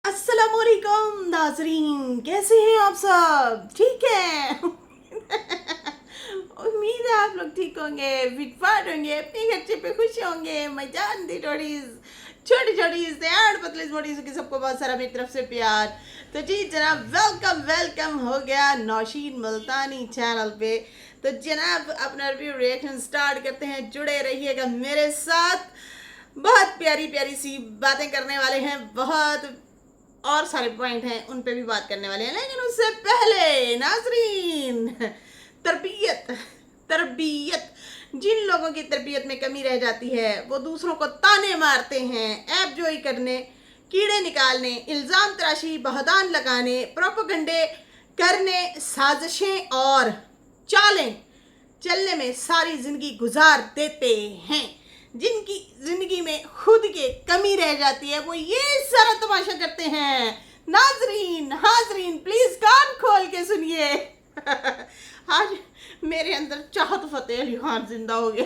अस्सलामुअलैकुम नाजरीन, कैसे हैं आप सब? ठीक है। उम्मीद है आप लोग ठीक होंगे, फिटफाट होंगे, अपने खर्चे पे खुश होंगे। मैं जानती थोड़ी छोटी छोटी एंड पतली बॉडी की सबको बहुत सारा मेरी तरफ से प्यार। तो जी जनाब, वेलकम वेलकम हो गया नौशीन मुल्तानी चैनल पे। तो जनाब अपना रिव्यू रिएक्शन स्टार्ट करते हैं, जुड़े रहिएगा मेरे साथ। बहुत प्यारी प्यारी सी बातें करने वाले हैं, बहुत और सारे पॉइंट हैं उन पे भी बात करने वाले हैं, लेकिन उससे पहले नाजरीन, तरबियत तरबियत जिन लोगों की तरबियत में कमी रह जाती है वो दूसरों को ताने मारते हैं, ऐब जोई करने, कीड़े निकालने, इल्ज़ाम तराशी, बहतान लगाने, प्रोपोगंडे करने, साजिशें और चालें चलने में सारी जिंदगी गुजार देते हैं। जिनकी जिंदगी में खुद के कमी रह जाती है वो ये सारा तमाशा करते हैं। नाजरीन हाजरीन, प्लीज कान खोल के सुनिए। आज मेरे अंदर चाहत फतेह अली खान जिंदा हो गया।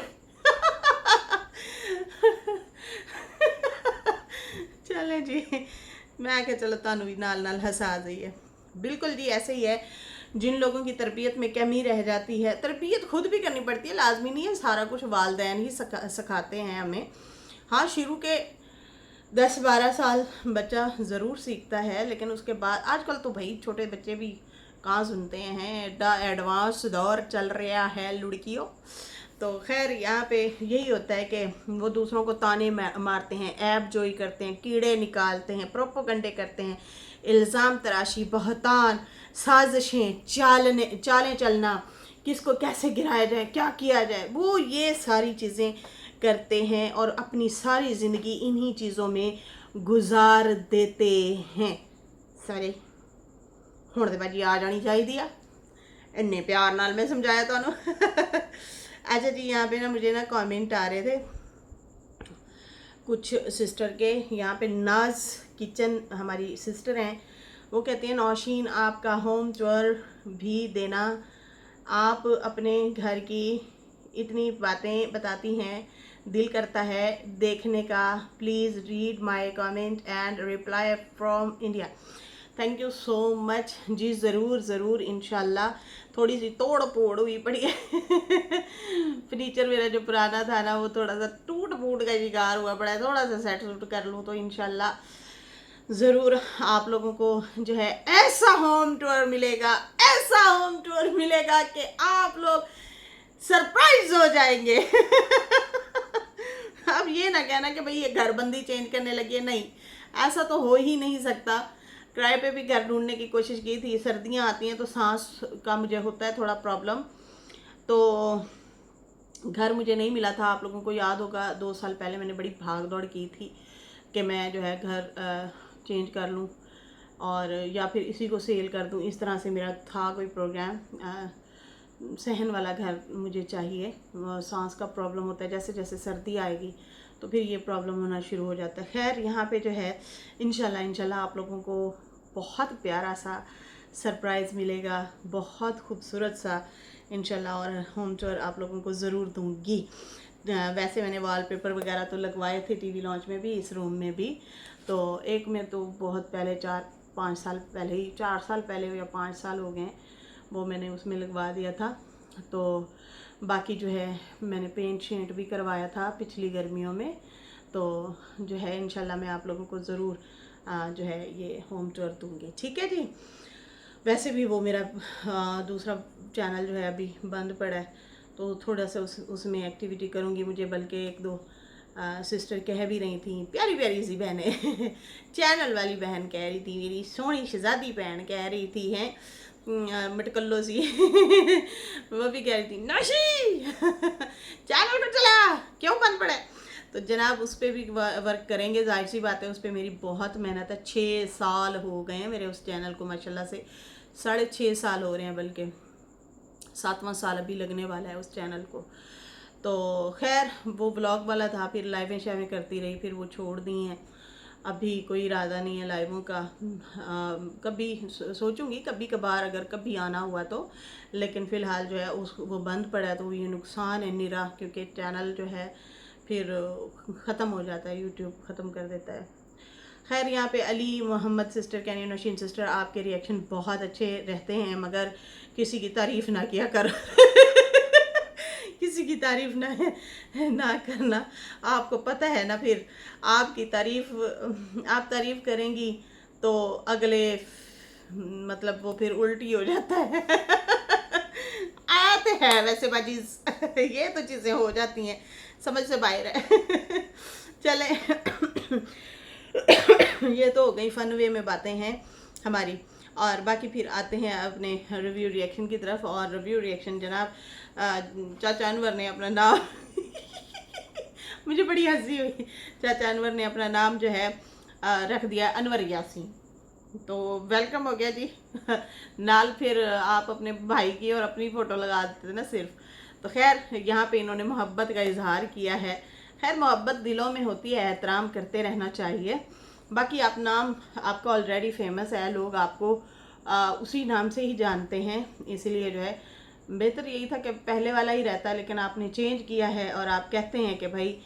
चले जी, मैं क्या, चलो तानू भी नाल नाल हंसा जाइए। बिल्कुल जी, ऐसे ही है। जिन लोगों की तरबियत में कमी रह जाती है, तरबियत खुद भी करनी पड़ती है, लाजमी नहीं है सारा कुछ वालदैन ही सिखाते हैं हमें। हाँ, शुरू के 10-12 साल बच्चा ज़रूर सीखता है, लेकिन उसके बाद आजकल तो भाई छोटे बच्चे भी कहाँ सुनते हैं, एडा एडवांस दौर चल रहा है लुड़कियों। तो खैर यहाँ पे यही होता है कि वो दूसरों को ताने मारते हैं, ऐब जोई करते हैं, कीड़े निकालते हैं, प्रोपोगंडे करते हैं, इल्ज़ाम तराशी, बहतान, साजिशें, चालें चलना, किसको कैसे गिराया जाए, क्या किया जाए, वो ये सारी चीज़ें करते हैं और अपनी सारी ज़िंदगी इन्हीं चीज़ों में गुजार देते हैं। सारे हुण ते भाजी आ जानी चाहिए आ, इन्ने प्यार नाल मैं समझाया तुहानू। अच्छा जी, यहाँ पे ना मुझे ना कमेंट आ रहे थे कुछ सिस्टर के। यहाँ पे नाज किचन हमारी सिस्टर हैं, वो कहती हैं नौशीन आपका होम टूर भी देना, आप अपने घर की इतनी बातें बताती हैं, दिल करता है देखने का। Please read my comment and reply from India. Thank you so much ji, ज़रूर ज़रूर इंशाल्लाह। थोड़ी सी तोड़ फोड़ हुई पड़ी है। फर्नीचर मेरा जो पुराना था ना वो थोड़ा सा टूट फूट का शिकार हुआ पड़ा है, थोड़ा सा सेट सूट कर लूँ तो इंशाल्लाह ज़रूर आप लोगों को जो है ऐसा होम टूर मिलेगा, ऐसा होम टूर मिलेगा कि आप लोग सरप्राइज हो जाएंगे। अब ये ना कहना कि भाई ये घर बंदी चेंज करने लगी है, नहीं, ऐसा तो हो ही नहीं सकता। किराए पे भी घर ढूंढने की कोशिश की थी, सर्दियाँ आती हैं तो सांस का मुझे होता है थोड़ा प्रॉब्लम, तो घर मुझे नहीं मिला था। आप लोगों को याद होगा 2 साल पहले मैंने बड़ी भाग दौड़ की थी कि मैं जो है घर चेंज कर लूँ और या फिर इसी को सेल कर दूँ, इस तरह से मेरा था कोई प्रोग्राम। सहन वाला घर मुझे चाहिए, सांस का प्रॉब्लम होता है, जैसे जैसे सर्दी आएगी तो फिर ये प्रॉब्लम होना शुरू हो जाता है। खैर यहाँ पे जो है इंशाल्लाह आप लोगों को बहुत प्यारा सा सरप्राइज़ मिलेगा, बहुत खूबसूरत सा इंशाल्लाह, और होम टूर आप लोगों को ज़रूर दूँगी। वैसे मैंने वॉलपेपर वगैरह तो लगवाए थे टीवी लॉन्च में भी, इस रूम में भी। तो एक में तो बहुत पहले 4-5 साल पहले ही, 4 साल पहले या 5 साल हो गए, वो मैंने उसमें लगवा दिया था। तो बाकी जो है मैंने पेंट शेंट भी करवाया था पिछली गर्मियों में। तो जो है इंशाल्लाह मैं आप लोगों को ज़रूर जो है ये होम टूर दूँगी, ठीक है जी। वैसे भी वो मेरा दूसरा चैनल जो है अभी बंद पड़ा है, तो थोड़ा सा उसमें एक्टिविटी करूँगी। मुझे बल्कि 1-2 सिस्टर कह भी रही थी, प्यारी प्यारी सी बहनें, चैनल वाली बहन कह रही थी, मेरी सोहनी शहजादी बहन कह रही थी हैं मटकल्लो सी। वो भी कह रही थी नौशी चैनल को चला, क्यों बंद पड़ा है। तो जनाब उस पर भी वर्क करेंगे, जाहिर सी बात है, उस पर मेरी बहुत मेहनत है। 6 साल हो गए हैं मेरे उस चैनल को, माशाल्लाह से 6.5 साल हो रहे हैं, बल्कि 7वां साल अभी लगने वाला है उस चैनल को। तो खैर वो ब्लॉग वाला था, फिर लाइवें शाइवें करती रही, फिर वो छोड़ दी हैं। अभी कोई इरादा नहीं है लाइवों का। कभी सोचूंगी कभी कभार अगर कभी आना हुआ तो, लेकिन फ़िलहाल जो है उस वो बंद पड़ा है, तो ये नुकसान है निरा, क्योंकि चैनल जो है फिर ख़त्म हो जाता है, यूट्यूब ख़त्म कर देता है। खैर यहाँ पे अली मोहम्मद सिस्टर कहनी नौशीन सिस्टर आपके रिएक्शन बहुत अच्छे रहते हैं मगर किसी की तारीफ़ ना किया कर किसी की तारीफ़ ना करना। आपको पता है ना फिर आपकी आप तारीफ़ करेंगी तो अगले मतलब वो फिर उल्टी हो जाता है आते हैं वैसे बाजी ये तो चीज़ें हो जाती हैं, समझ से बाहर है चले ये तो हो गई फन वे में बातें हैं हमारी। और बाकी फिर आते हैं अपने रिव्यू रिएक्शन की तरफ। और रिव्यू रिएक्शन जनाब चाचा अनवर ने अपना नाम मुझे बड़ी हंसी हुई। चाचा अनवर ने अपना नाम जो है रख दिया अनवर यासीन, तो वेलकम हो गया जी नाल फिर आप अपने भाई की और अपनी फ़ोटो लगा देते थे ना सिर्फ। तो खैर यहाँ पे इन्होंने मोहब्बत का इजहार किया है। खैर मोहब्बत दिलों में होती है, एहतराम करते रहना चाहिए। बाकी आप नाम आपका ऑलरेडी फेमस है, लोग आपको उसी नाम से ही जानते हैं, इसलिए जो है बेहतर यही था कि पहले वाला ही रहता, लेकिन आपने चेंज किया है और आप कहते हैं कि भाई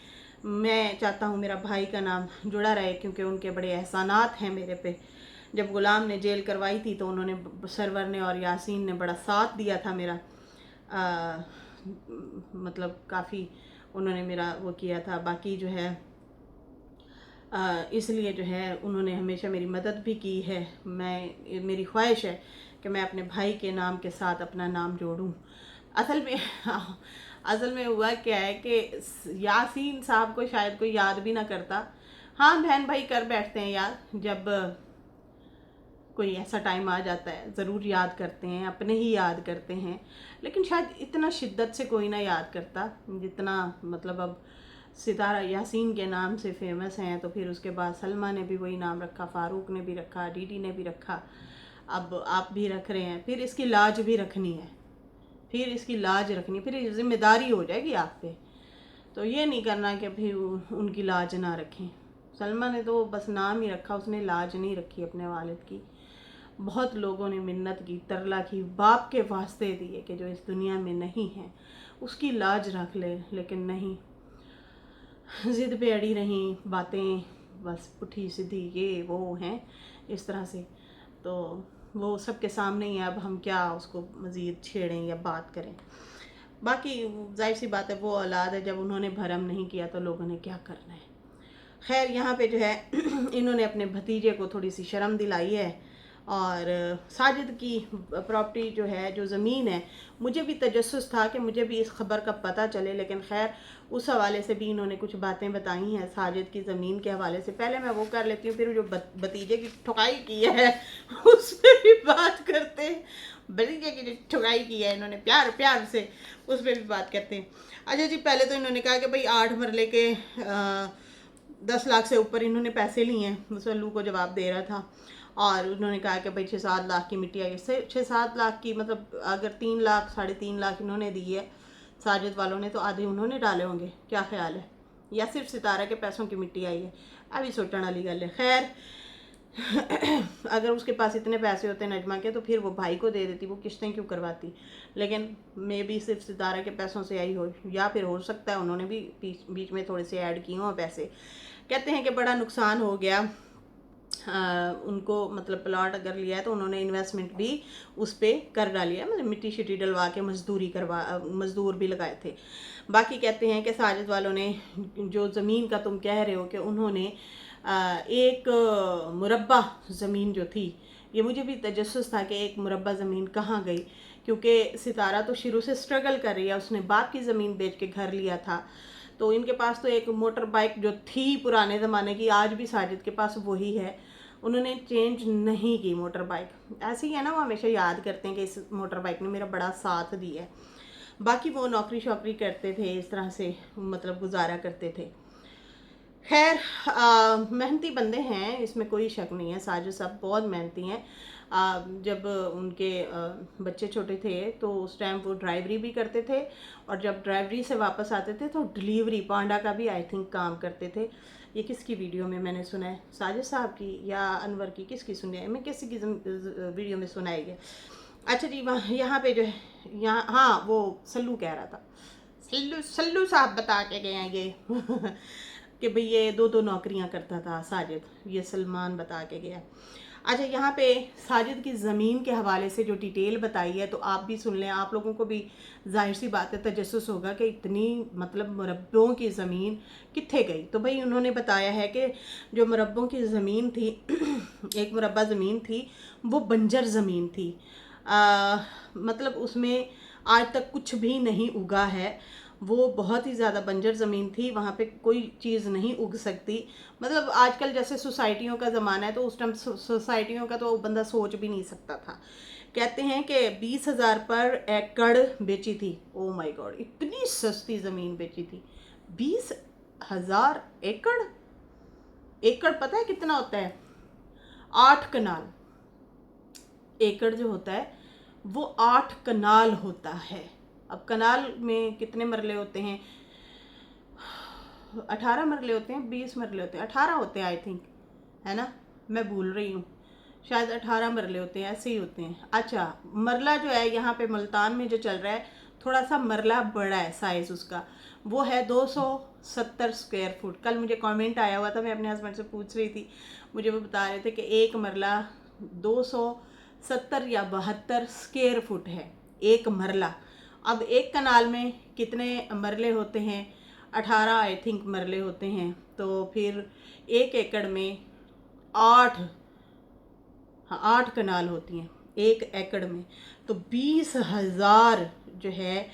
मैं चाहता हूँ मेरा भाई का नाम जुड़ा रहे क्योंकि उनके बड़े एहसानात हैं मेरे पे। जब गुलाम ने जेल करवाई थी तो उन्होंने सरवर ने और यासीन ने बड़ा साथ दिया था मेरा, मतलब काफ़ी उन्होंने मेरा वो किया था। बाकी जो है इसलिए जो है उन्होंने हमेशा मेरी मदद भी की है। मेरी ख्वाहिश है कि मैं अपने भाई के नाम के साथ अपना नाम जोड़ूं। असल में हुआ क्या है कि यासीन साहब को शायद कोई याद भी ना करता। हाँ बहन भाई कर बैठते हैं याद, जब कोई ऐसा टाइम आ जाता है ज़रूर याद करते हैं, अपने ही याद करते हैं, लेकिन शायद इतना शिद्दत से कोई ना याद करता जितना मतलब अब सितारा यासीन के नाम से फेमस हैं। तो फिर उसके बाद सलमा ने भी वही नाम रखा, फ़ारूक ने भी रखा, डीडी ने भी रखा, अब आप भी रख रहे हैं। फिर इसकी लाज भी रखनी है, फिर जिम्मेदारी हो जाएगी आप पे। तो ये नहीं करना कि भाई उनकी लाज ना रखें। सलमा ने तो बस नाम ही रखा, उसने लाज नहीं रखी अपने वालिद की। बहुत लोगों ने मिन्नत की, तरला की, बाप के वास्ते दिए कि जो इस दुनिया में नहीं है उसकी लाज रख ले, लेकिन नहीं, ज़िद पे अड़ी रही, बातें बस पुठी सीधी ये वो हैं इस तरह से। तो वो सबके सामने ही अब हम क्या उसको मज़ीद छेड़ें या बात करें। बाकी जाहिर सी बात है वो औलाद है, जब उन्होंने भरम नहीं किया तो लोगों ने क्या करना है। खैर यहाँ पे जो है इन्होंने अपने भतीजे को थोड़ी सी शर्म दिलाई है। और साजिद की प्रॉपर्टी जो है, जो ज़मीन है, मुझे भी तजस्सुस था कि मुझे भी इस खबर का पता चले, लेकिन खैर उस हवाले से भी इन्होंने कुछ बातें बताई हैं साजिद की ज़मीन के हवाले से। पहले मैं वो कर लेती हूँ, फिर जो भतीजे की ठुकाई की है उस पर भी बात करते हैं। भतीजे की जो ठुकाई की है इन्होंने प्यार प्यार से, उस पर भी बात करते हैं। अच्छा जी, पहले तो इन्होंने कहा कि भाई 8 मरले के 10 लाख से ऊपर इन्होंने पैसे लिए हैं, मुसल्लू को जवाब दे रहा था। और उन्होंने कहा कि भाई 6-7 लाख की मिट्टी आई। 6-7 लाख की मतलब अगर 3 लाख 3.5 लाख इन्होंने दी है साजिद वालों ने, तो आधे उन्होंने डाले होंगे, क्या ख्याल है? या सिर्फ सितारा के पैसों की मिट्टी आई है? अभी सोचने वाली गल है। खैर अगर उसके पास इतने पैसे होते नजमा के तो फिर वो भाई को दे देती, वो किस्तें क्यों करवाती। लेकिन मे भी सिर्फ सितारा के पैसों से आई हो, या फिर हो सकता है उन्होंने भी बीच में थोड़े से ऐड किए हों पैसे। कहते हैं कि बड़ा नुकसान हो गया उनको, मतलब प्लॉट अगर लिया है तो उन्होंने इन्वेस्टमेंट भी उस पर कर डाली है, मतलब मिट्टी शिट्टी डलवा के मजदूर भी लगाए थे। बाकी कहते हैं कि साजिद वालों ने जो ज़मीन का तुम कह रहे हो कि उन्होंने एक मुरब्बा ज़मीन जो थी, ये मुझे भी तजस्सुस था कि एक मुरब्बा ज़मीन कहाँ गई, क्योंकि सितारा तो शुरू से स्ट्रगल कर रही है, उसने बाप की ज़मीन बेच के घर लिया था। तो इनके पास तो एक मोटर बाइक जो थी पुराने ज़माने की, आज भी साजिद के पास वही है, उन्होंने चेंज नहीं की मोटर बाइक। ऐसे ही है ना, वो हमेशा याद करते हैं कि इस मोटर बाइक ने मेरा बड़ा साथ दिया है। बाकी वो नौकरी शौकरी करते थे, इस तरह से मतलब गुजारा करते थे। खैर मेहनती बंदे हैं, इसमें कोई शक नहीं है, साजिद साहब बहुत मेहनती हैं। जब उनके बच्चे छोटे थे तो उस टाइम वो ड्राइवरी भी करते थे, और जब ड्राइवरी से वापस आते थे तो डिलीवरी पांडा का भी आई थिंक काम करते थे। ये किसकी वीडियो में मैंने सुना है, साजिद साहब की या अनवर की, किसकी सुनी है, मैं किसी की वीडियो में सुनाई है। अच्छा जी, वहाँ यहाँ पे जो है, यहाँ हाँ वो सल्लू कह रहा था, सल्लू साहब बता के गए हैं ये कि भाई ये 2-2 नौकरियां करता था साजिद, ये सलमान बता के गया। अच्छा, यहाँ पे साजिद की ज़मीन के हवाले से जो डिटेल बताई है तो आप भी सुन लें, आप लोगों को भी जाहिर सी बात है तजस्सुस होगा कि इतनी मतलब मुरब्बों की ज़मीन कित्थे गई। तो भाई उन्होंने बताया है कि जो मुरब्बों की ज़मीन थी एक मुरब्बा ज़मीन थी, वो बंजर ज़मीन थी। मतलब उसमें आज तक कुछ भी नहीं उगा है, वो बहुत ही ज़्यादा बंजर ज़मीन थी, वहाँ पे कोई चीज़ नहीं उग सकती। मतलब आजकल जैसे सोसाइटियों का ज़माना है तो उस टाइम सोसाइटियों का तो बंदा सोच भी नहीं सकता था। कहते हैं कि 20,000 पर एकड़ बेची थी। ओ माय गॉड, इतनी सस्ती ज़मीन बेची थी, 20,000 एकड़। एकड़ पता है कितना होता है? 8 कनाल। एकड़ जो होता है वो 8 कनाल होता है। अब कनाल में कितने मरले होते हैं? 18 मरले होते हैं, 20 मरले होते हैं, 18 होते हैं आई थिंक, है ना, मैं भूल रही हूँ, शायद 18 मरले होते हैं, ऐसे ही होते हैं। अच्छा, मरला जो है यहाँ पे मुल्तान में जो चल रहा है, थोड़ा सा मरला बड़ा है साइज़ उसका, वो है 270 स्क्वायर फुट। कल मुझे कमेंट आया हुआ था, मैं अपने हस्बैंड से पूछ रही थी, मुझे वो बता रहे थे कि एक मरला 270 या 72 स्क्वायर फुट है, एक मरला। अब एक कनाल में कितने मरले होते हैं? 18 आई थिंक मरले होते हैं। तो फिर एक एकड़ में 8, हाँ 8 कनाल होती हैं एक एकड़ में। तो 20,000 जो है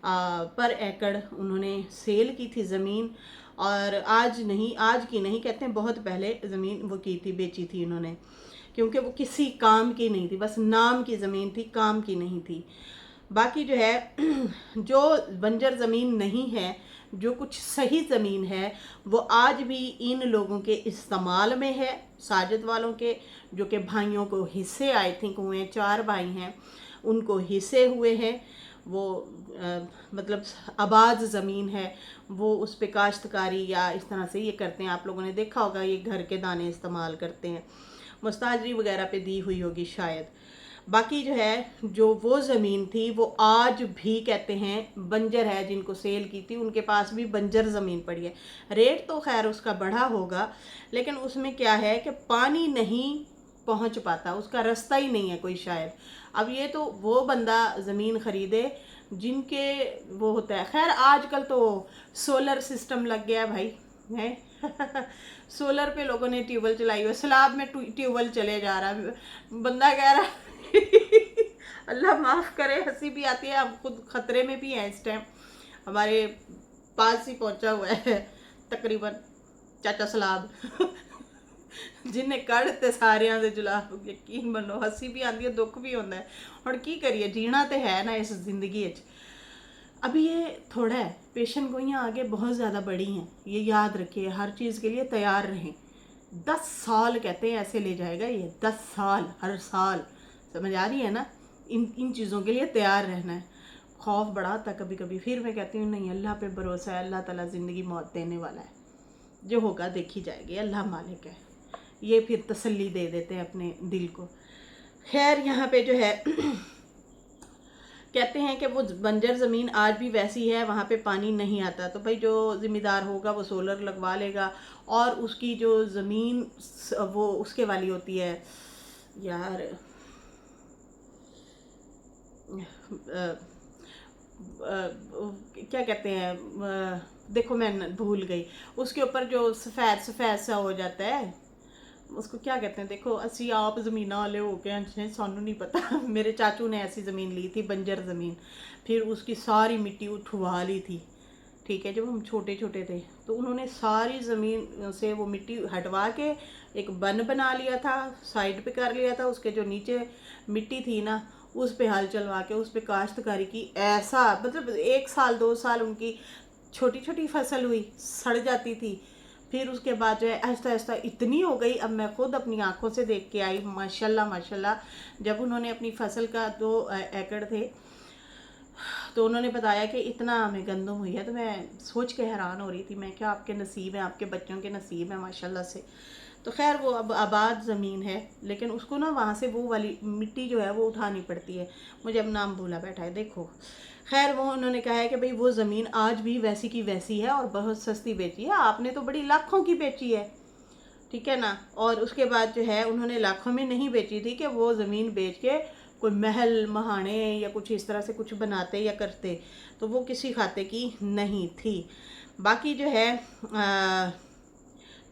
पर एकड़ उन्होंने सेल की थी ज़मीन। और आज नहीं, आज की नहीं, कहते हैं बहुत पहले ज़मीन वो की थी, बेची थी उन्होंने, क्योंकि वो किसी काम की नहीं थी, बस नाम की ज़मीन थी, काम की नहीं थी। बाकी जो है जो बंजर ज़मीन नहीं है, जो कुछ सही ज़मीन है, वो आज भी इन लोगों के इस्तेमाल में है, साजिद वालों के, जो कि भाइयों को हिस्से आई थिंक हुए हैं, 4 भाई हैं, उनको हिस्से हुए हैं। वो मतलब आबाद ज़मीन है, वो उस पे काश्तकारी या इस तरह से ये करते हैं। आप लोगों ने देखा होगा ये घर के दाने इस्तेमाल करते हैं, मुस्ताजरी वगैरह पे दी हुई होगी शायद। बाकी जो है, जो वो ज़मीन थी वो आज भी कहते हैं बंजर है, जिनको सेल की थी उनके पास भी बंजर ज़मीन पड़ी है। रेट तो खैर उसका बढ़ा होगा, लेकिन उसमें क्या है कि पानी नहीं पहुंच पाता, उसका रास्ता ही नहीं है कोई शायद। अब ये तो वो बंदा ज़मीन ख़रीदे जिनके वो होता है। खैर आजकल तो सोलर सिस्टम लग गया भाई, है सोलर पे लोगों ने ट्यूबवेल चलाई हुई, सैलाब में ट्यूबवेल चले जा रहा है, बंदा कह रहा अल्लाह माफ़ करे, हंसी भी आती है, हम खुद खतरे में भी हैं इस टाइम। हमारे पास ही पहुंचा हुआ है तकरीबन चाचा सलाब जिन्हें कढ़ते सारियां दे जुला, यकीन मनो हंसी भी आती है, दुख भी होता है। और की करिए, जीना तो है ना इस जिंदगी। अभी ये थोड़ा है, पेशन गोइयाँ आगे बहुत ज़्यादा बड़ी हैं, ये याद रखिए, हर चीज़ के लिए तैयार रहें। 10 साल कहते हैं ऐसे ले जाएगा ये, 10 साल, हर साल, समझ आ रही है ना। इन चीज़ों के लिए तैयार रहना है। खौफ बड़ा आता कभी कभी, फिर मैं कहती हूँ नहीं, अल्लाह पे भरोसा है, अल्लाह ताला ज़िंदगी मौत देने वाला है, जो होगा देखी जाएगी, अल्लाह मालिक है। ये फिर तसल्ली दे देते हैं अपने दिल को। खैर यहाँ पे जो है कहते हैं कि वो बंजर ज़मीन आज भी वैसी है, वहाँ पे पानी नहीं आता। तो भाई जो ज़िम्मेदार होगा वो सोलर लगवा लेगा, और उसकी जो ज़मीन वो उसके वाली होती है यार, क्या कहते हैं, देखो मैं भूल गई, उसके ऊपर जो सफ़ेद सफ़ेद सा हो जाता है, उसको क्या कहते हैं। देखो असी आप ज़मीन वाले हो गए हैं, सानू नहीं पता मेरे चाचू ने ऐसी ज़मीन ली थी, बंजर ज़मीन, फिर उसकी सारी मिट्टी उठवा ली थी, ठीक है, जब हम छोटे छोटे थे। तो उन्होंने सारी ज़मीन से वो मिट्टी हटवा के एक बन बना लिया था, साइड पे कर लिया था, उसके जो नीचे मिट्टी थी ना, उस पे हल चलवा के उस पे काश्तकारी की। ऐसा मतलब 1 साल 2 साल उनकी छोटी छोटी फसल हुई, सड़ जाती थी, फिर उसके बाद जो है आहिस्ता आहिस्ता इतनी हो गई। अब मैं खुद अपनी आंखों से देख के आई, माशाल्लाह माशाल्लाह। जब उन्होंने अपनी फसल का 2 एकड़ थे, तो उन्होंने बताया कि इतना हमें गंदम हुई है, तो मैं सोच के हैरान हो रही थी, मैं क्या आपके नसीब हैं, आपके बच्चों के नसीब हैं माशाल्लाह से। तो खैर वो अब आबाद ज़मीन है, लेकिन उसको ना वहाँ से वो वाली मिट्टी जो है वो उठानी पड़ती है। मुझे अब नाम भूला बैठा है, देखो। खैर वो उन्होंने कहा है कि भाई वो ज़मीन आज भी वैसी की वैसी है और बहुत सस्ती बेची है, आपने तो बड़ी लाखों की बेची है, ठीक है ना। और उसके बाद जो है उन्होंने लाखों में नहीं बेची थी कि वो ज़मीन बेच के कोई महल महाने या कुछ इस तरह से कुछ बनाते या करते, तो वो किसी खाते की नहीं थी। बाकी जो है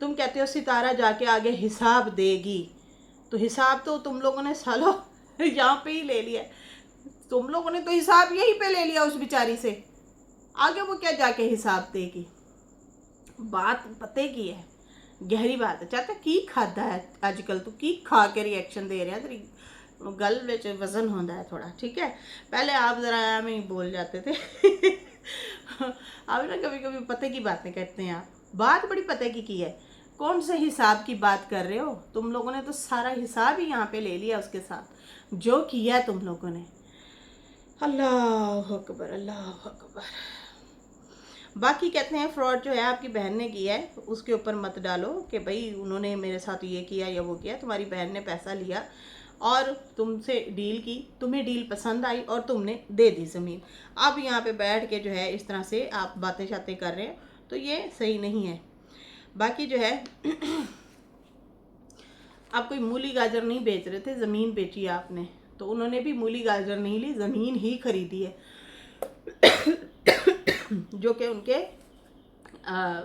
तुम कहते हो सितारा जाके आगे हिसाब देगी, तो हिसाब तो तुम लोगों ने सालों यहाँ पे ही ले लिया। तुम लोगों ने तो हिसाब यहीं पे ले लिया उस बेचारी से, आगे वो क्या जाके हिसाब देगी। बात पते की है, गहरी बात है। चाचा की खादा है अजकल, तो की खा के रिएक्शन दे रहे हैं, तेरी गल विच वजन होता है थोड़ा, ठीक है। पहले आप ज़रा में ही बोल जाते थे अब ना कभी कभी पते की बातें करते हैं आप। बात बड़ी पते की है। कौन से हिसाब की बात कर रहे हो? तुम लोगों ने तो सारा हिसाब ही यहाँ पे ले लिया उसके साथ, जो किया तुम लोगों ने। अल्लाह अकबर, अल्लाह अकबर। बाकी कहते हैं फ्रॉड जो है आपकी बहन ने किया है, उसके ऊपर मत डालो कि भाई उन्होंने मेरे साथ ये किया या वो किया। तुम्हारी बहन ने पैसा लिया और तुमसे डील की, तुम्हें डील पसंद आई और तुमने दे दी ज़मीन। अब यहाँ पे बैठ के जो है इस तरह से आप बातें शातें कर रहे हो, तो ये सही नहीं है। बाकी जो है आप कोई मूली गाजर नहीं बेच रहे थे, ज़मीन बेची आपने, तो उन्होंने भी मूली गाजर नहीं ली, ज़मीन ही खरीदी है जो कि उनके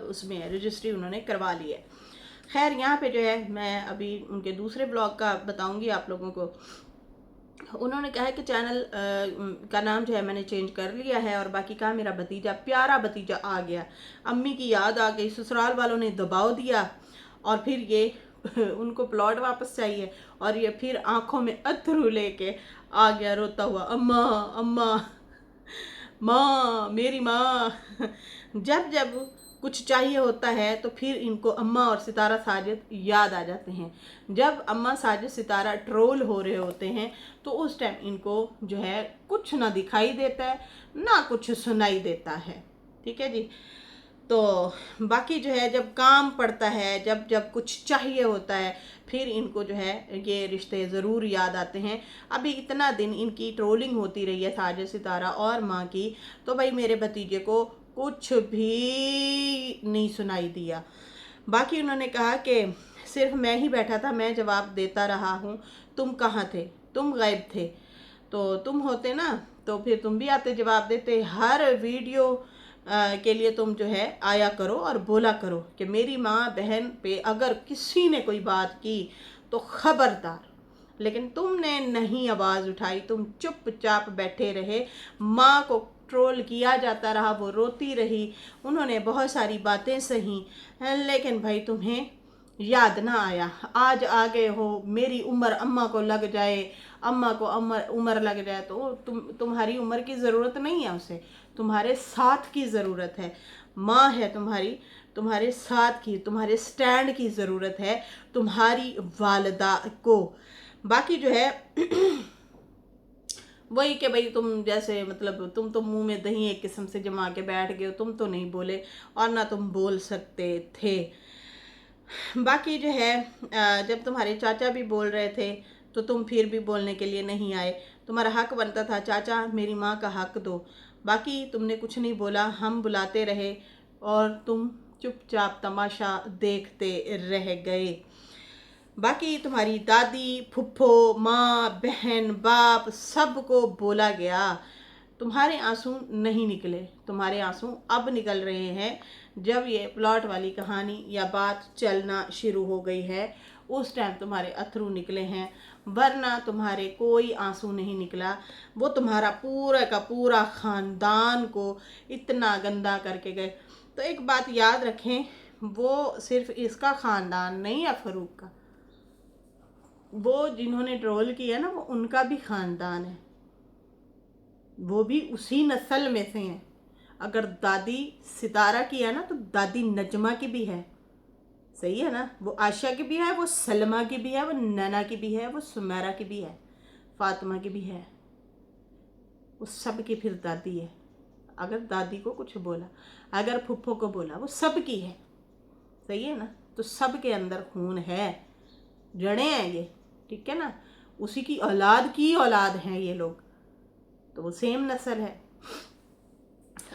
उसमें रजिस्ट्री उन्होंने करवा ली है। खैर यहाँ पे जो है मैं अभी उनके दूसरे ब्लॉग का बताऊंगी आप लोगों को। उन्होंने कहा है कि चैनल का नाम जो है मैंने चेंज कर लिया है, और बाकी कहा मेरा भतीजा, प्यारा भतीजा आ गया, अम्मी की याद आ गई, ससुराल वालों ने दबाव दिया और फिर ये उनको प्लॉट वापस चाहिए, और ये फिर आंखों में अथरू लेके आ गया रोता हुआ, अम्मा अम्मा माँ, मेरी माँ जब जब कुछ चाहिए होता है तो फिर इनको अम्मा और सितारा साजिद याद आ जाते हैं। जब अम्मा साजिद सितारा ट्रोल हो रहे होते हैं तो उस टाइम इनको जो है कुछ ना दिखाई देता है ना कुछ सुनाई देता है, ठीक है जी। तो बाकी जो है जब काम पड़ता है, जब जब कुछ चाहिए होता है, फिर इनको जो है ये रिश्ते ज़रूर याद आते हैं। अभी इतना दिन इनकी ट्रोलिंग होती रही है साजिद सितारा और माँ की, तो भाई मेरे भतीजे को कुछ भी नहीं सुनाई दिया। बाकी उन्होंने कहा कि सिर्फ मैं ही बैठा था, मैं जवाब देता रहा हूँ, तुम कहाँ थे, तुम गायब थे। तो तुम होते ना तो फिर तुम भी आते, जवाब देते। हर वीडियो के लिए तुम जो है आया करो और बोला करो कि मेरी माँ बहन पे अगर किसी ने कोई बात की तो खबरदार। लेकिन तुमने नहीं आवाज़ उठाई, तुम चुपचाप बैठे रहे, माँ को ट्रोल किया जाता रहा, वो रोती रही, उन्होंने बहुत सारी बातें सही, लेकिन भाई तुम्हें याद ना आया। आज आ गए हो, मेरी उम्र अम्मा को लग जाए, अम्मा को उम्र लग जाए, तो तुम्हारी उम्र की ज़रूरत नहीं है उसे, तुम्हारे साथ की ज़रूरत है। माँ है तुम्हारी, तुम्हारे साथ की, तुम्हारे स्टैंड की ज़रूरत है, तुम्हारी वालदा को। बाकी जो है वही कि भाई तुम जैसे मतलब तुम तो मुंह में दही एक किस्म से जमा के बैठ गए हो, तुम तो नहीं बोले और ना तुम बोल सकते थे। बाकी जो है जब तुम्हारे चाचा भी बोल रहे थे तो तुम फिर भी बोलने के लिए नहीं आए। तुम्हारा हक बनता था, चाचा मेरी माँ का हक दो। बाकी तुमने कुछ नहीं बोला, हम बुलाते रहे और तुम चुपचाप तमाशा देखते रह गए। बाकी तुम्हारी दादी, फुफ्फो, माँ, बहन, बाप सबको बोला गया, तुम्हारे आंसू नहीं निकले। तुम्हारे आंसू अब निकल रहे हैं जब ये प्लॉट वाली कहानी या बात चलना शुरू हो गई है, उस टाइम तुम्हारे अथरू निकले हैं, वरना तुम्हारे कोई आंसू नहीं निकला। वो तुम्हारा पूरा का पूरा ख़ानदान को इतना गंदा करके गए। तो एक बात याद रखें, वो सिर्फ इसका ख़ानदान नहीं है फ़रूक का, वो जिन्होंने ट्रोल किया ना वो उनका भी ख़ानदान है, वो भी उसी नस्ल में से हैं। अगर दादी सितारा की है ना तो दादी नजमा की भी है, सही है ना। वो आशा की भी है, वो सलमा की भी है, वो नैना की भी है, वो सुमेरा की भी है, फातिमा की भी है, वो सब की फिर दादी है। अगर दादी को कुछ बोला, अगर फुफ्फो को बोला, वो सब की है, सही है ना। तो सब के अंदर खून है, जड़ें हैं ये, ठीक है ना, उसी की औलाद हैं ये लोग, तो वो सेम नस्ल है।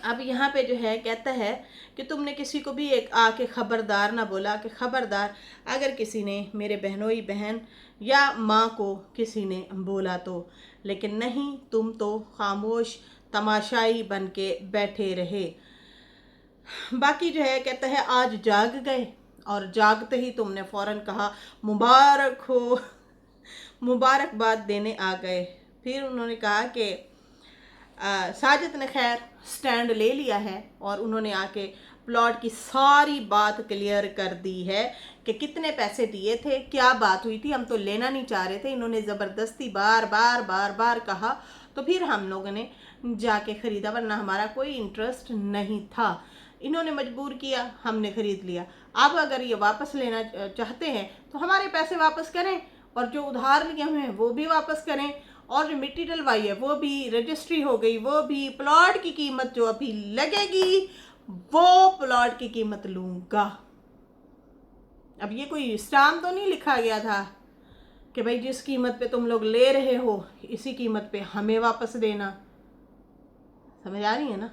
अब यहाँ पे जो है कहता है कि तुमने किसी को भी एक आके खबरदार ना बोला कि खबरदार अगर किसी ने मेरे बहनोई बहन या माँ को किसी ने बोला तो, लेकिन नहीं, तुम तो खामोश तमाशाई बन के बैठे रहे। बाकी जो है कहता है आज जाग गए और जागते ही तुमने फौरन कहा मुबारक हो, मुबारकबाद देने आ गए। फिर उन्होंने कहा कि साजिद ने खैर स्टैंड ले लिया है और उन्होंने आके प्लॉट की सारी बात क्लियर कर दी है कि कितने पैसे दिए थे, क्या बात हुई थी, हम तो लेना नहीं चाह रहे थे, इन्होंने ज़बरदस्ती बार बार कहा, तो फिर हम लोगों ने जाके ख़रीदा, वरना हमारा कोई इंटरेस्ट नहीं था, इन्होंने मजबूर किया, हमने ख़रीद लिया। अब अगर ये वापस लेना चाहते हैं तो हमारे पैसे वापस करें और जो उधार लिए हुए हैं वो भी वापस करें, और जो मिट्टी डलवाई है वो भी, रजिस्ट्री हो गई वो भी, प्लॉट की कीमत जो अभी लगेगी वो प्लॉट की कीमत लूँगा। अब ये कोई स्टाम्प तो नहीं लिखा गया था कि भाई जिस कीमत पे तुम लोग ले रहे हो इसी कीमत पे हमें वापस देना, समझ आ रही है ना।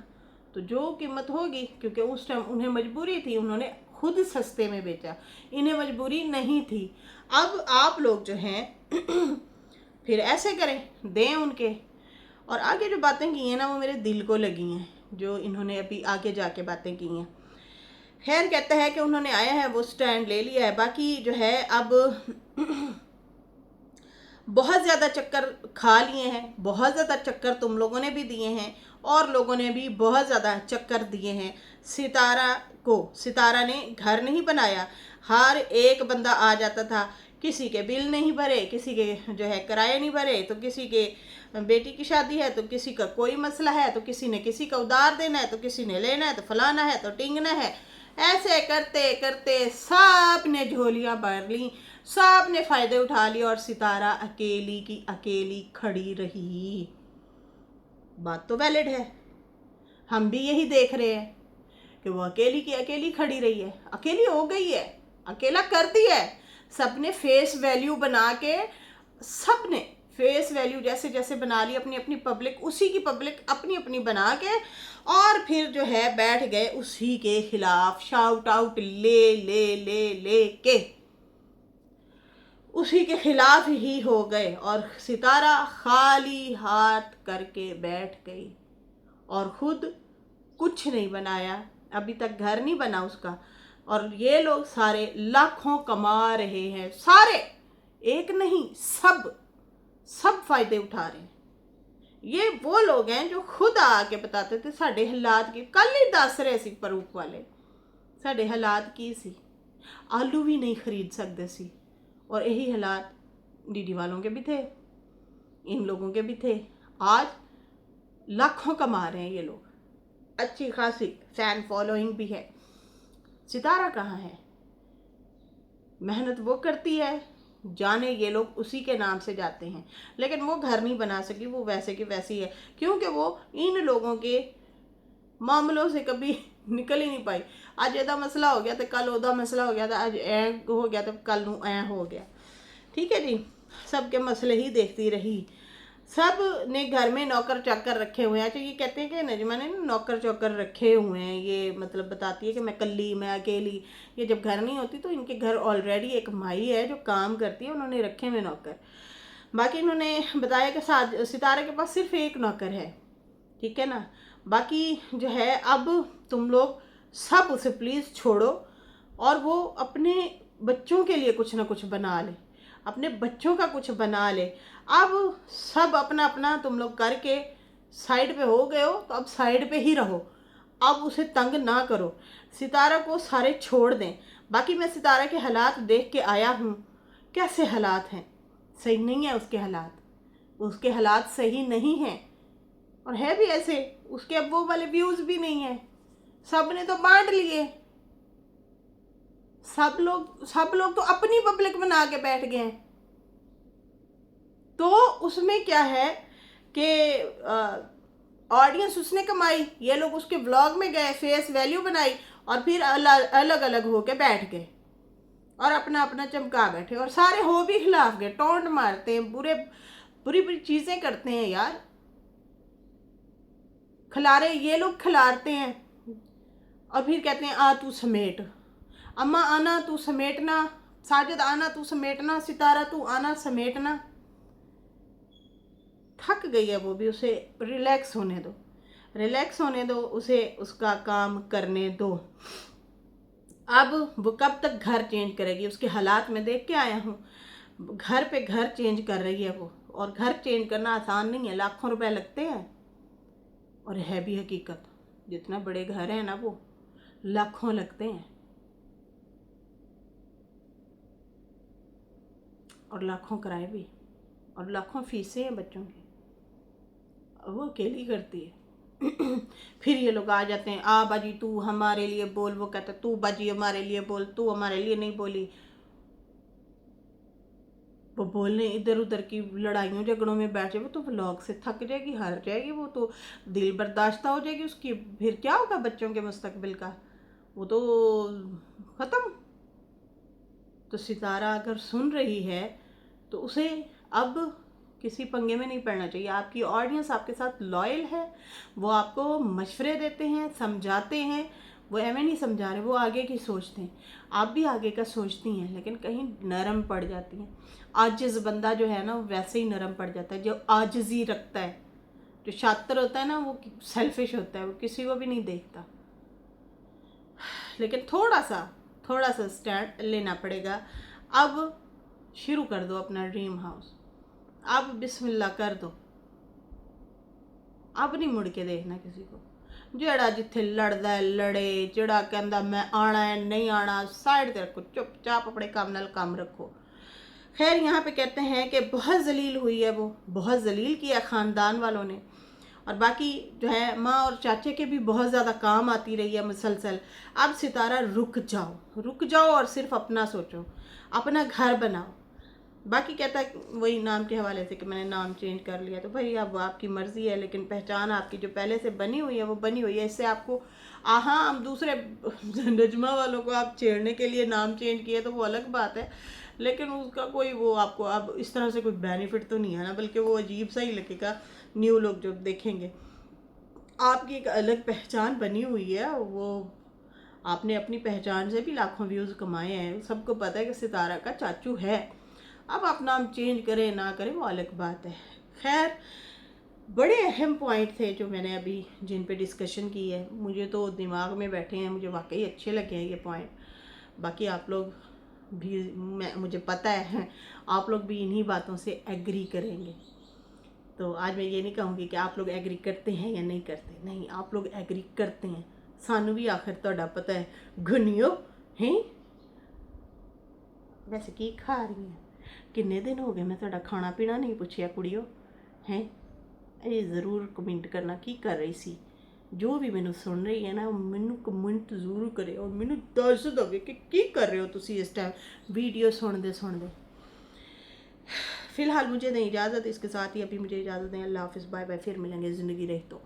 तो जो कीमत होगी, क्योंकि उस टाइम उन्हें मजबूरी थी, उन्होंने खुद सस्ते में बेचा, इन्हें मजबूरी नहीं थी। अब आप लोग जो हैं फिर ऐसे करें, दें उनके। और आगे जो बातें की हैं ना वो मेरे दिल को लगी हैं, जो इन्होंने अभी आगे जाके बातें की हैं। खैर कहता है कि उन्होंने आया है वो स्टैंड ले लिया है, बाकी जो है अब बहुत ज़्यादा चक्कर खा लिए हैं, बहुत ज़्यादा चक्कर तुम लोगों ने भी दिए हैं और लोगों ने भी बहुत ज़्यादा चक्कर दिए हैं। सितारा ने घर नहीं बनाया, हर एक बंदा आ जाता था, किसी के बिल नहीं भरे, किसी के जो है किराए नहीं भरे, तो किसी के बेटी की शादी है, तो किसी का कोई मसला है, तो किसी ने किसी का उधार देना है, तो किसी ने लेना है, तो फलाना है, तो टिंगना है। ऐसे करते करते सब ने झोलियाँ भर ली, सब ने फ़ायदे उठा लिए और सितारा अकेली की अकेली खड़ी रही। बात तो वैलिड है, हम भी यही देख रहे हैं कि वो अकेली की अकेली खड़ी रही है, अकेली हो गई है, अकेला कर दिया है। सबने फेस वैल्यू बना के, सबने फेस वैल्यू जैसे जैसे बना ली, अपनी अपनी पब्लिक, उसी की पब्लिक अपनी अपनी बना के, और फिर जो है बैठ गए उसी के खिलाफ, शाउट आउट ले ले ले ले के उसी के खिलाफ ही हो गए। और सितारा खाली हाथ करके बैठ गई और खुद कुछ नहीं बनाया, अभी तक घर नहीं बना उसका, और ये लोग सारे लाखों कमा रहे हैं, सारे, एक नहीं, सब फायदे उठा रहे हैं। ये वो लोग हैं जो खुद आके बताते थे साढ़े हालात की, कल ही दस रहे सी परूफ वाले, साढ़े हालात की सी, आलू भी नहीं खरीद सकते सी, और यही हालात डीडी वालों के भी थे, इन लोगों के भी थे। आज लाखों कमा रहे हैं ये लोग, अच्छी खासी फैन फॉलोइंग भी है। सितारा कहाँ है? मेहनत वो करती है, जाने ये लोग उसी के नाम से जाते हैं, लेकिन वो घर नहीं बना सकी, वो वैसे की वैसी है, क्योंकि वो इन लोगों के मामलों से कभी निकल ही नहीं पाई। आज एदा मसला हो गया तो कल ओदा मसला हो गया था, आज ऐ हो गया तो कल नू ऐ हो गया, ठीक है जी। सबके मसले ही देखती रही, सब ने घर में नौकर चाकर रखे हुए हैं। अच्छा ये कहते हैं कि नजमा ने नौकर चौकर रखे हुए हैं, ये मतलब बताती है कि मैं कल्ली, मैं अकेली, ये जब घर नहीं होती तो इनके घर ऑलरेडी एक माई है जो काम करती है, उन्होंने रखे हुए नौकर। बाकी इन्होंने बताया कि सितारे के पास सिर्फ एक नौकर है, ठीक है ना। बाकी जो है अब तुम लोग सब उसे प्लीज़ छोड़ो और वो अपने बच्चों के लिए कुछ ना कुछ बना ले, अपने बच्चों का कुछ बना ले। अब सब अपना अपना तुम लोग करके साइड पे हो गए हो, तो अब साइड पे ही रहो, अब उसे तंग ना करो, सितारा को सारे छोड़ दें। बाकी मैं सितारा के हालात देख के आया हूँ, कैसे हालात हैं, सही नहीं है उसके हालात, उसके हालात सही नहीं हैं, और है भी ऐसे, उसके अब वो वाले व्यूज़ भी नहीं है, सब ने तो बांट लिए, सब लोग तो अपनी पब्लिक बना के बैठ गए हैं। तो उसमें क्या है कि ऑडियंस उसने कमाई, ये लोग उसके ब्लॉग में गए, फेस वैल्यू बनाई और फिर अलग अलग होके बैठ गए। और अपना अपना चमका बैठे, और सारे हो भी खिलाफ गए, टोंट मारते हैं, बुरे बुरी बुरी चीज़ें करते हैं यार। खिलारे ये लोग खिलाते हैं और फिर कहते हैं आ तू समेट, अम्मा आना तू समेटना, साजिद आना तू समेटना, सितारा तू आना समेटना। थक गई है वो भी, उसे रिलैक्स होने दो, रिलैक्स होने दो उसे, उसका काम करने दो। अब वो कब तक घर चेंज करेगी? उसके हालात में देख के आया हूँ, घर पे घर चेंज कर रही है वो, और घर चेंज करना आसान नहीं है, लाखों रुपए लगते हैं। और है भी हकीकत, जितना बड़े घर हैं ना वो लाखों लगते हैं, और लाखों किराए भी, और लाखों फीसें हैं बच्चों की, वो अकेली करती है। फिर ये लोग आ जाते हैं, आ बाजी तू हमारे लिए बोल, वो कहता है तू बाजी हमारे लिए बोल, तू हमारे लिए नहीं बोली। वो बोलने इधर उधर की लड़ाइयों झगड़ों में बैठ जाए, वो तो व्लॉग से थक जाएगी, हार जाएगी, वो तो दिल बर्दाश्त हो जाएगी उसकी। फिर क्या होगा बच्चों के मुस्तकबिल का? वो तो ख़त्म। तो सितारा अगर सुन रही है तो उसे अब किसी पंगे में नहीं पड़ना चाहिए। आपकी ऑडियंस आपके साथ लॉयल है, वो आपको मशवरे देते हैं, समझाते हैं, वो एवं नहीं समझा रहे, वो आगे की सोचते हैं। आप भी आगे का सोचती हैं, लेकिन कहीं नरम पड़ जाती हैं। आजिज़ बंदा जो है ना वो वैसे ही नरम पड़ जाता है, जो आजिज़ी रखता है। जो शातिर होता है ना वो सेल्फिश होता है, वो किसी को भी नहीं देखता। लेकिन थोड़ा सा स्टैंड लेना पड़ेगा। अब शुरू कर दो अपना ड्रीम हाउस, अब बिस्मिल्लाह कर दो, अब नहीं मुड़ के देखना किसी को। जेड़ा जिथे लड़दा है लड़े, जेड़ा कहंदा मैं आना है नहीं आना, साइड ते रखो, चुपचाप अपने काम नाल काम रखो। खैर यहाँ पे कहते हैं कि बहुत जलील हुई है वो, बहुत जलील किया ख़ानदान वालों ने, और बाकी जो है माँ और चाचे के भी बहुत ज़्यादा काम आती रही है मुसलसल। अब सितारा रुक जाओ और सिर्फ अपना सोचो, अपना घर बनाओ। बाकी कहता है वही नाम के हवाले से कि मैंने नाम चेंज कर लिया, तो भाई अब आपकी मर्ज़ी है, लेकिन पहचान आपकी जो पहले से बनी हुई है वो बनी हुई है। इससे आपको हम दूसरे नजमा वालों को आप छेड़ने के लिए नाम चेंज किए तो वो अलग बात है, लेकिन उसका कोई वो आपको अब इस तरह से कोई बेनिफिट तो नहीं है ना, बल्कि वो अजीब सा ही लगेगा न्यू लोग जो देखेंगे। आपकी एक अलग पहचान बनी हुई है, वो आपने अपनी पहचान से भी लाखों व्यूज़ कमाए हैं, सबको पता है कि सितारा का चाचू है। अब आप नाम चेंज करें ना करें वो अलग बात है। खैर बड़े अहम पॉइंट थे जो मैंने अभी जिन पे डिस्कशन की है, मुझे तो दिमाग में बैठे हैं, मुझे वाकई अच्छे लगे हैं ये पॉइंट। बाकी आप लोग भी, मुझे पता है आप लोग भी इन्हीं बातों से एग्री करेंगे। तो आज मैं ये नहीं कहूँगी कि आप लोग एग्री करते हैं या नहीं करते, नहीं, आप लोग एग्री करते हैं। सानू भी आखिर तुहाडा पता है गुनियो हैं। वैसे की खा रही हैं? किन्ने दिन हो गए मैं तुहाडा खाना पीना नहीं पूछया कुड़ियो हैं। ये ज़रूर कमेंट करना की कर रही सी। जो भी मैनू सुन रही है ना मैनू कमेंट जरूर करे और मैनू दस दवे कि की कर रहे हो तुसी इस टाइम वीडियो सुनते। फ़िलहाल मुझे दें इजाज़त, इसके साथ ही अभी मुझे इजाज़त दें। अल्लाह हाफ़िज़, बाय बाय, फिर मिलेंगे ज़िंदगी रहे तो।